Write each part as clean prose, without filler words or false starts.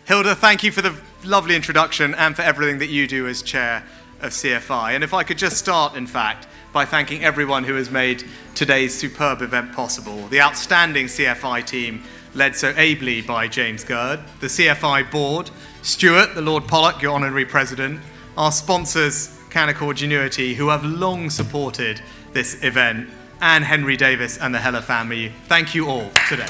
Hilda, thank you for the lovely introduction and for everything that you do as chair of CFI. And if I could just start, in fact, by thanking everyone who has made today's superb event possible. The outstanding CFI team, led so ably by James Gerd, the CFI board, Stuart, the Lord Pollock, your honorary president, our sponsors, Canaccord Genuity, who have long supported this event, and Henry Davis and the Heller family. Thank you all today.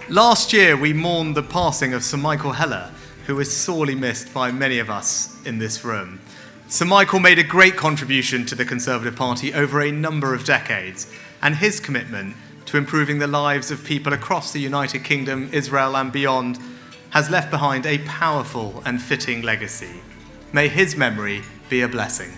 Last year, we mourned the passing of Sir Michael Heller, who was sorely missed by many of us in this room. Sir Michael made a great contribution to the Conservative Party over a number of decades, and his commitment to improving the lives of people across the United Kingdom, Israel, and beyond has left behind a powerful and fitting legacy. May his memory be a blessing.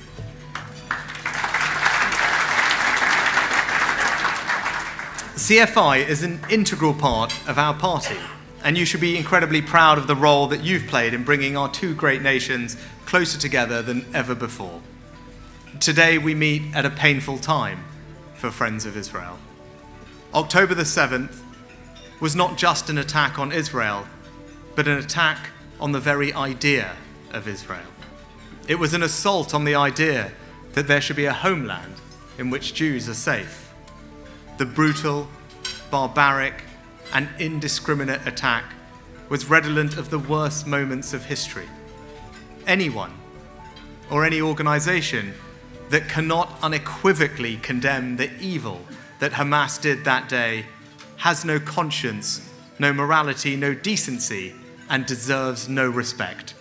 CFI is an integral part of our party, and you should be incredibly proud of the role that you've played in bringing our two great nations closer together than ever before. Today we meet at a painful time for Friends of Israel. October the 7th was not just an attack on Israel, but an attack on the very idea of Israel. It was an assault on the idea that there should be a homeland in which Jews are safe. The brutal, barbaric, and indiscriminate attack was redolent of the worst moments of history. Anyone or any organization that cannot unequivocally condemn the evil that Hamas did that day has no conscience, no morality, no decency, and deserves no respect.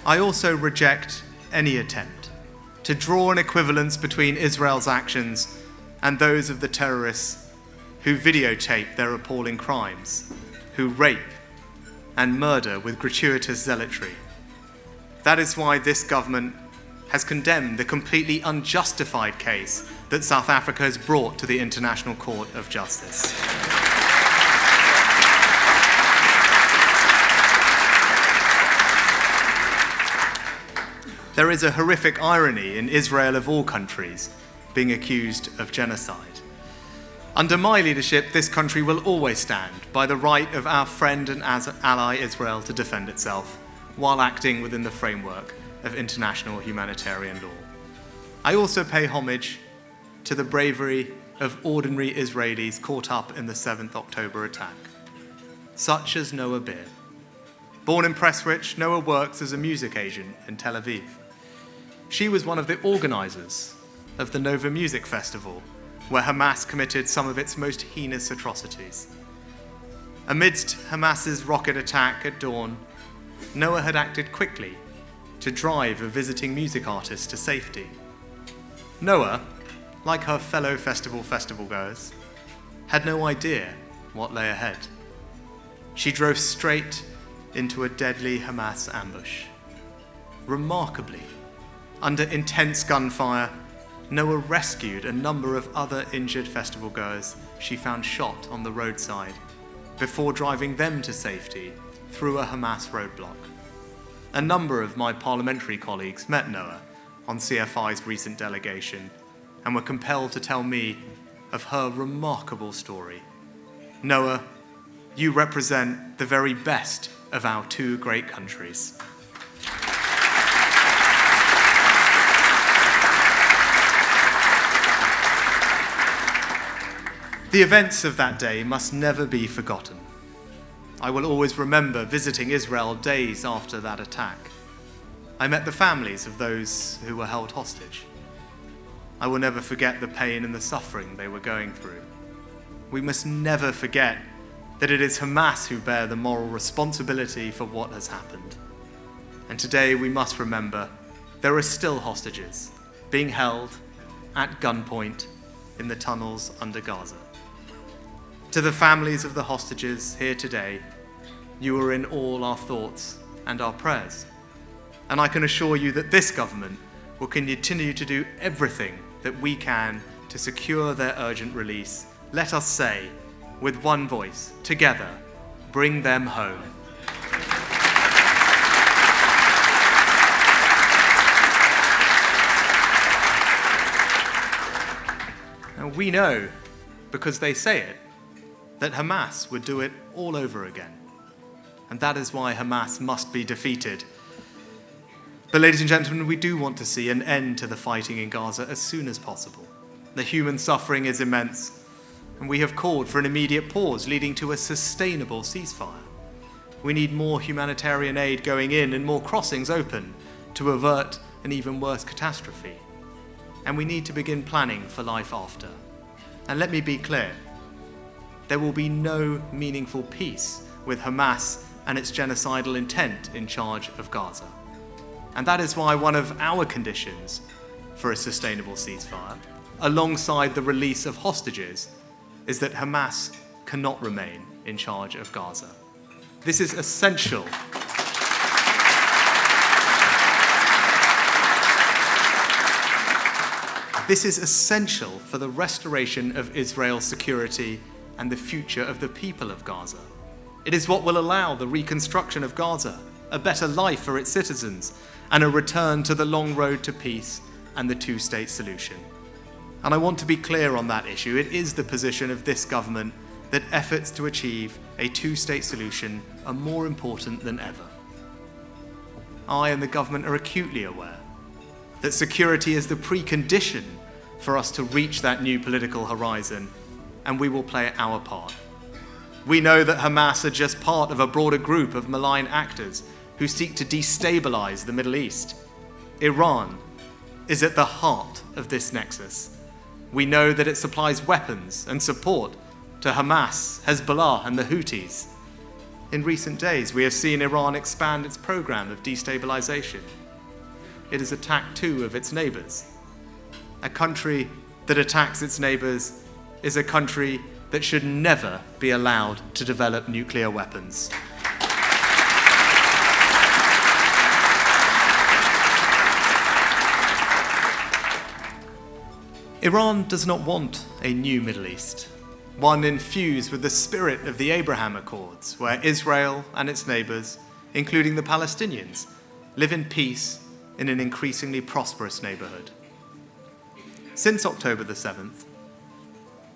I also reject any attempt to draw an equivalence between Israel's actions and those of the terrorists who videotape their appalling crimes, who rape and murder with gratuitous zealotry. That is why this government has condemned the completely unjustified case that South Africa has brought to the International Court of Justice. There is a horrific irony in Israel, of all countries, being accused of genocide. Under my leadership, this country will always stand by the right of our friend and ally Israel to defend itself, while acting within the framework of international humanitarian law. I also pay homage to the bravery of ordinary Israelis caught up in the 7th October attack, such as Noah Beer. Born in Prestwich, Noah works as a music agent in Tel Aviv. She was one of the organizers of the Nova Music Festival, where Hamas committed some of its most heinous atrocities. Amidst Hamas's rocket attack at dawn, Noah had acted quickly to drive a visiting music artist to safety. Noah, like her fellow festival goers, had no idea what lay ahead. She drove straight into a deadly Hamas ambush. Remarkably, under intense gunfire, Noah rescued a number of other injured festival goers she found shot on the roadside before driving them to safety through a Hamas roadblock. A number of my parliamentary colleagues met Noah on CFI's recent delegation and were compelled to tell me of her remarkable story. Noah, you represent the very best of our two great countries. The events of that day must never be forgotten. I will always remember visiting Israel days after that attack. I met the families of those who were held hostage. I will never forget the pain and the suffering they were going through. We must never forget that it is Hamas who bear the moral responsibility for what has happened. And today we must remember there are still hostages being held at gunpoint in the tunnels under Gaza. To the families of the hostages here today, you are in all our thoughts and our prayers. And I can assure you that this government will continue to do everything that we can to secure their urgent release. Let us say, with one voice, together, bring them home. We know, because they say it, that Hamas would do it all over again. And that is why Hamas must be defeated. But ladies and gentlemen, we do want to see an end to the fighting in Gaza as soon as possible. The human suffering is immense, and we have called for an immediate pause leading to a sustainable ceasefire. We need more humanitarian aid going in and more crossings open to avert an even worse catastrophe. And we need to begin planning for life after. And let me be clear, there will be no meaningful peace with Hamas and its genocidal intent in charge of Gaza. And that is why one of our conditions for a sustainable ceasefire, alongside the release of hostages, is that Hamas cannot remain in charge of Gaza. This is essential. This is essential for the restoration of Israel's security and the future of the people of Gaza. It is what will allow the reconstruction of Gaza, a better life for its citizens, and a return to the long road to peace and the two-state solution. And I want to be clear on that issue. It is the position of this government that efforts to achieve a two-state solution are more important than ever. I and the government are acutely aware that security is the precondition for us to reach that new political horizon, and we will play our part. We know that Hamas are just part of a broader group of malign actors who seek to destabilize the Middle East. Iran is at the heart of this nexus. We know that it supplies weapons and support to Hamas, Hezbollah, and the Houthis. In recent days, we have seen Iran expand its program of destabilization. It has attacked two of its neighbors. A country that attacks its neighbors is a country that should never be allowed to develop nuclear weapons. Iran does not want a new Middle East, one infused with the spirit of the Abraham Accords, where Israel and its neighbors, including the Palestinians, live in peace in an increasingly prosperous neighborhood. Since October the 7th,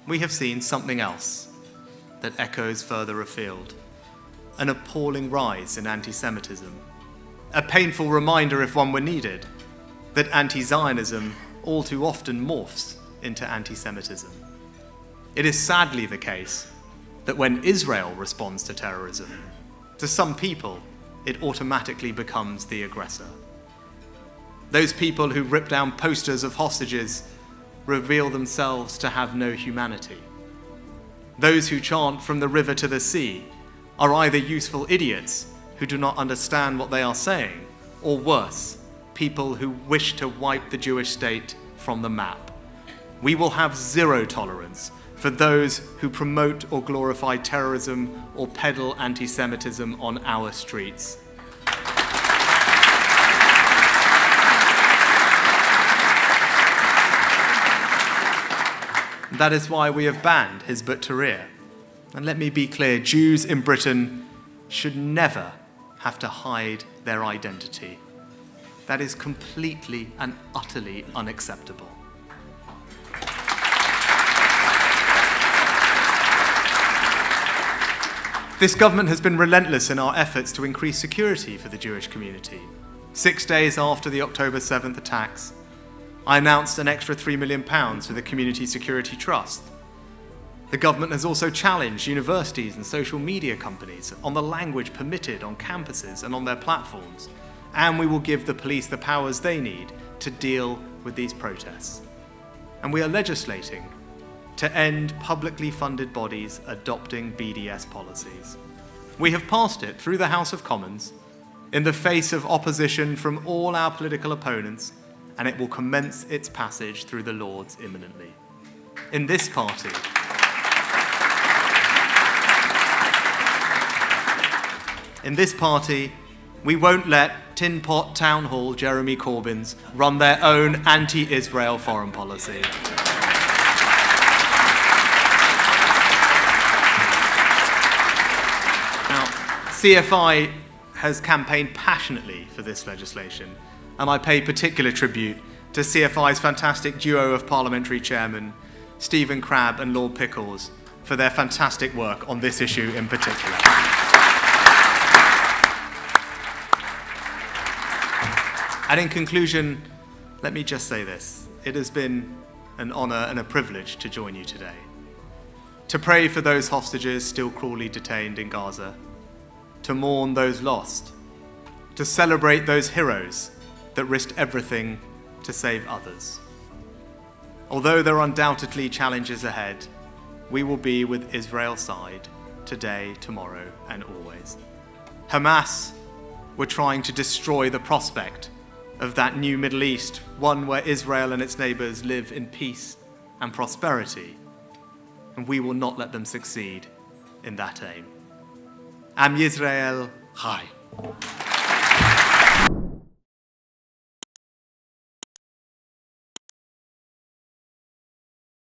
we have seen something else that echoes further afield: an appalling rise in anti-Semitism, a painful reminder, if one were needed, that anti-Zionism all too often morphs into anti-Semitism. It is sadly the case that when Israel responds to terrorism, to some people, it automatically becomes the aggressor. Those people who rip down posters of hostages reveal themselves to have no humanity. Those who chant "from the river to the sea" are either useful idiots who do not understand what they are saying, or worse, people who wish to wipe the Jewish state from the map. We will have zero tolerance for those who promote or glorify terrorism or peddle anti-Semitism on our streets. That is why we have banned Hizb ut-Tahrir. And let me be clear, Jews in Britain should never have to hide their identity. That is completely and utterly unacceptable. This government has been relentless in our efforts to increase security for the Jewish community. 6 days after the October 7th attacks, I announced an extra £3 million for the Community Security Trust. The government has also challenged universities and social media companies on the language permitted on campuses and on their platforms, and we will give the police the powers they need to deal with these protests. And we are legislating to end publicly funded bodies adopting BDS policies. We have passed it through the House of Commons in the face of opposition from all our political opponents, and it will commence its passage through the Lords imminently. In this party, we won't let tin pot town hall Jeremy Corbyns run their own anti-Israel foreign policy. Now, CFI has campaigned passionately for this legislation, and I pay particular tribute to CFI's fantastic duo of parliamentary chairmen, Stephen Crabb and Lord Pickles, for their fantastic work on this issue in particular. And in conclusion, let me just say this. It has been an honour and a privilege to join you today, to pray for those hostages still cruelly detained in Gaza, to mourn those lost, to celebrate those heroes that risked everything to save others. Although there are undoubtedly challenges ahead, we will be with Israel's side today, tomorrow, and always. Hamas were trying to destroy the prospect of that new Middle East, one where Israel and its neighbours live in peace and prosperity, and we will not let them succeed in that aim. Am Yisrael Chai.